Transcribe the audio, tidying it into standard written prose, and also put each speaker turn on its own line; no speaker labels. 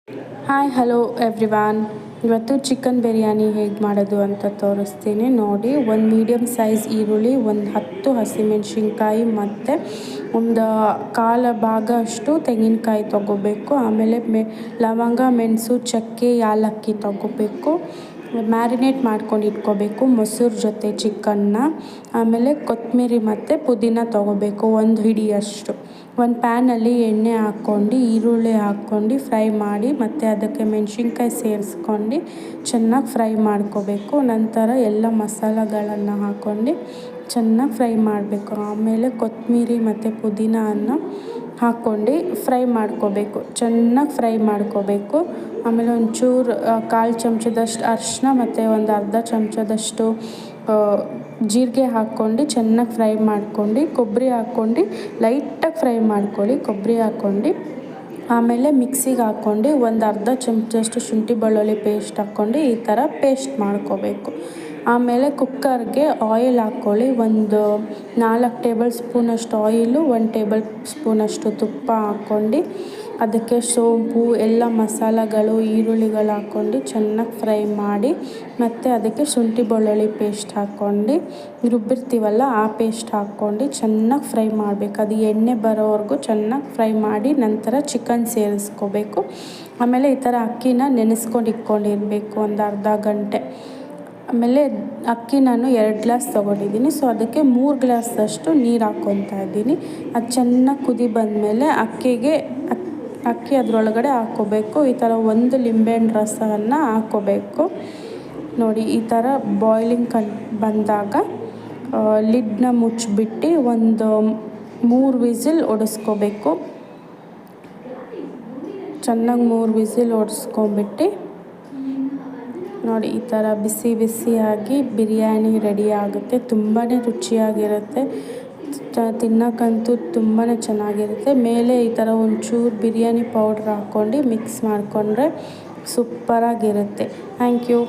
Hi hello everyone. ಇವತ್ತು chicken biryani ಹೇಗೆ ಮಾಡೋದು ಅಂತ ತೋರಿಸ್ತೀನಿ ನೋಡಿ. ಒಂದು ಮೀಡಿಯಮ್ ಸೈಜ್ ಈರುಳ್ಳಿ, ಒಂದು 10 ಹಸಿಮೆಣ್ಸಿನ್ಕಾಯಿ ಮತ್ತು ಒಂದು ಕಾಲು ಭಾಗ ಅಷ್ಟು ತೆಂಗಿನಕಾಯಿ ತೊಗೋಬೇಕು. ಆಮೇಲೆ ಲವಂಗ, ಮೆಣಸು, ಚಕ್ಕೆ, ಯಾಲಕ್ಕಿ ತೊಗೋಬೇಕು. ಮ್ಯಾರಿನೇಟ್ ಮಾಡ್ಕೊಂಡು ಇಟ್ಕೋಬೇಕು ಮೊಸರು ಜೊತೆ ಚಿಕನ್ನ. ಆಮೇಲೆ ಕೊತ್ತಂಬರಿ ಮತ್ತು ಪುದೀನ ತೊಗೋಬೇಕು, ಒಂದು ಹಿಡಿಯಷ್ಟು. ಒಂದು ಪ್ಯಾನಲ್ಲಿ ಎಣ್ಣೆ ಹಾಕ್ಕೊಂಡು ಈರುಳ್ಳಿ ಹಾಕ್ಕೊಂಡು ಫ್ರೈ ಮಾಡಿ ಮತ್ತು ಅದಕ್ಕೆ ಮೆಣಸಿನ್ಕಾಯಿ ಸೇರಿಸ್ಕೊಂಡು ಚೆನ್ನಾಗಿ ಫ್ರೈ ಮಾಡ್ಕೋಬೇಕು. ನಂತರ ಎಲ್ಲ ಮಸಾಲೆಗಳನ್ನು ಹಾಕ್ಕೊಂಡು ಚೆನ್ನಾಗಿ ಫ್ರೈ ಮಾಡಬೇಕು. ಆಮೇಲೆ ಕೊತ್ತಂಬರಿ ಮತ್ತು ಪುದೀನವನ್ನು ಹಾಕ್ಕೊಂಡು ಫ್ರೈ ಮಾಡ್ಕೋಬೇಕು, ಚೆನ್ನಾಗಿ ಫ್ರೈ ಮಾಡ್ಕೋಬೇಕು. ಆಮೇಲೆ ಒಂಚೂರು ಕಾಲು ಚಮಚದಷ್ಟು ಅರಿಶಿನ ಮತ್ತು ಒಂದು ಅರ್ಧ ಚಮಚದಷ್ಟು ಜೀರಿಗೆ ಹಾಕ್ಕೊಂಡು ಚೆನ್ನಾಗಿ ಫ್ರೈ ಮಾಡ್ಕೊಂಡು ಕೊಬ್ಬರಿ ಹಾಕ್ಕೊಂಡು ಲೈಟಾಗಿ ಫ್ರೈ ಮಾಡ್ಕೊಳ್ಳಿ. ಕೊಬ್ಬರಿ ಹಾಕ್ಕೊಂಡು ಆಮೇಲೆ ಮಿಕ್ಸಿಗೆ ಹಾಕ್ಕೊಂಡು ಒಂದು ಅರ್ಧ ಚಮಚದಷ್ಟು ಶುಂಠಿ ಬೆಳ್ಳುಳ್ಳಿ ಪೇಸ್ಟ್ ಹಾಕ್ಕೊಂಡು ಈ ಥರ ಪೇಸ್ಟ್ ಮಾಡ್ಕೋಬೇಕು. ಆಮೇಲೆ ಕುಕ್ಕರ್ಗೆ ಆಯಿಲ್ ಹಾಕ್ಕೊಳ್ಳಿ. ಒಂದು 4 ಟೇಬಲ್ ಸ್ಪೂನಷ್ಟು ಆಯಿಲು, 1 ಟೇಬಲ್ ಸ್ಪೂನಷ್ಟು ತುಪ್ಪ ಹಾಕ್ಕೊಂಡು ಅದಕ್ಕೆ ಸೋಂಪು ಎಲ್ಲ ಮಸಾಲೆಗಳು ಈರುಳ್ಳಿಗಳು ಹಾಕ್ಕೊಂಡು ಚೆನ್ನಾಗಿ ಫ್ರೈ ಮಾಡಿ ಮತ್ತು ಅದಕ್ಕೆ ಶುಂಠಿ ಬೆಳ್ಳುಳ್ಳಿ ಪೇಸ್ಟ್ ಹಾಕ್ಕೊಂಡು ರುಬ್ಬಿರ್ತೀವಲ್ಲ ಆ ಪೇಸ್ಟ್ ಹಾಕ್ಕೊಂಡು ಚೆನ್ನಾಗಿ ಫ್ರೈ ಮಾಡಬೇಕು. ಅದು ಎಣ್ಣೆ ಬರೋವರೆಗೂ ಚೆನ್ನಾಗಿ ಫ್ರೈ ಮಾಡಿ ನಂತರ ಚಿಕನ್ ಸೇರಿಸ್ಕೋಬೇಕು. ಆಮೇಲೆ ಈ ಥರ ಅಕ್ಕಿನ ನೆನೆಸ್ಕೊಂಡು ಇಟ್ಕೊಂಡಿರಬೇಕು ಒಂದು ಅರ್ಧ ಗಂಟೆ. ಆಮೇಲೆ ಅಕ್ಕಿ ನಾನು 2 ಗ್ಲಾಸ್ ತೊಗೊಂಡಿದ್ದೀನಿ, ಸೊ ಅದಕ್ಕೆ 3 ಗ್ಲಾಸಷ್ಟು ನೀರು ಹಾಕ್ಕೊತಾ ಇದ್ದೀನಿ. ಅದು ಚೆನ್ನಾಗಿ ಕುದಿ ಬಂದಮೇಲೆ ಅಕ್ಕಿ ಅದರೊಳಗಡೆ ಹಾಕ್ಕೋಬೇಕು. ಈ ಥರ ಒಂದು ಲಿಂಬೆಹಣ್ಣು ರಸವನ್ನು ಹಾಕ್ಕೋಬೇಕು ನೋಡಿ. ಈ ಥರ ಬಾಯ್ಲಿಂಗ್ ಬಂದಾಗ ಲಿಡ್ನ ಮುಚ್ಚಿಬಿಟ್ಟು ಒಂದು 3 ವಿಸಿಲ್ ಹೊಡೆಸ್ಕೋಬೇಕು. ಚೆನ್ನಾಗಿ 3 ವಿಸಿಲ್ ಹೊಡೆಸ್ಕೊಂಬಿಟ್ಟು ನೋಡಿ ಈ ಥರ ಬಿಸಿ ಬಿಸಿಯಾಗಿ ಬಿರಿಯಾನಿ ರೆಡಿ ಆಗುತ್ತೆ. ತುಂಬಾ ರುಚಿಯಾಗಿರುತ್ತೆ, ತಿನ್ನೋಕ್ಕಂತೂ ತುಂಬಾ ಚೆನ್ನಾಗಿರುತ್ತೆ. ಮೇಲೆ ಈ ಥರ ಒಂಚೂರು ಬಿರಿಯಾನಿ ಪೌಡ್ರ್ ಹಾಕ್ಕೊಂಡು ಮಿಕ್ಸ್ ಮಾಡಿಕೊಂಡ್ರೆ ಸೂಪರಾಗಿರುತ್ತೆ. Thank you.